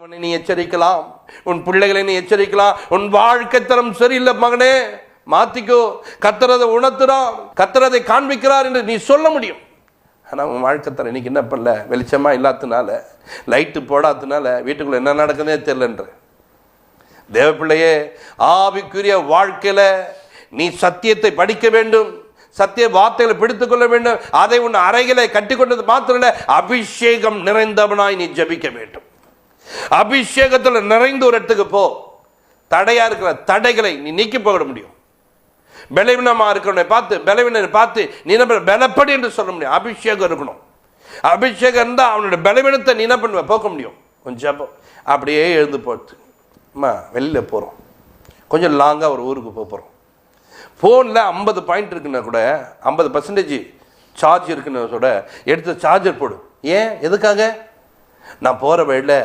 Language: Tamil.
கணவனை நீ எச்சரிக்கலாம், உன் பிள்ளைகளை நீ எச்சரிக்கலாம். உன் வாழ்க்கை தரம் சரியில்லை மகனே, மாத்திக்கோ, கர்த்தரதை உணர்த்துறான், கர்த்தரதை காண்பிக்கிறார் என்று நீ சொல்ல முடியும். ஆனால் உன் வாழ்க்கை தரம் இன்னைக்கு என்ன பண்ணல, வெளிச்சமா இல்லாததுனால, லைட்டு போடாததுனால வீட்டுக்குள்ள என்ன நடக்குதுன்னே தெரியலன்ற தேவ பிள்ளையே, ஆவிக்குரிய வாழ்க்கையில நீ சத்தியத்தை படிக்க வேண்டும், சத்திய வார்த்தைகளை பிடித்துக் கொள்ள வேண்டும். அதை உன் அறைகளை கட்டி கொண்டது மாத்திரம் அபிஷேகம் நிறைந்தவனாய் நீ ஜபிக்க வேண்டும். அபிஷேகத்தில் நிறைந்த ஒரு இடத்துக்கு போ. தடையா இருக்கிற தடைகளை நீ நீக்கி போக முடியும். பலவீனமா இருக்கிறவனை பார்த்து, பலவீனனை பார்த்து நீ என்ன பலப்படி என்று சொல்ல முடியும். அபிஷேகம் இருக்கணும். அபிஷேகம் இருந்தால் அவனோட பலவீனத்தை நீ என்ன பண்ணுவ, போக்க முடியும். கொஞ்சம் ஜபம் அப்படியே எழுந்து போட்டு, அம்மா வெளியில் போகிறோம், கொஞ்சம் லாங்காக ஒரு ஊருக்கு போகிறோம். ஃபோனில் 50 பாயிண்ட் இருக்குன்னா கூட, 50% சார்ஜ் இருக்குன்னு கூட எடுத்து சார்ஜர் போடு. ஏன், எதுக்காக? நான் போகிற வழியில்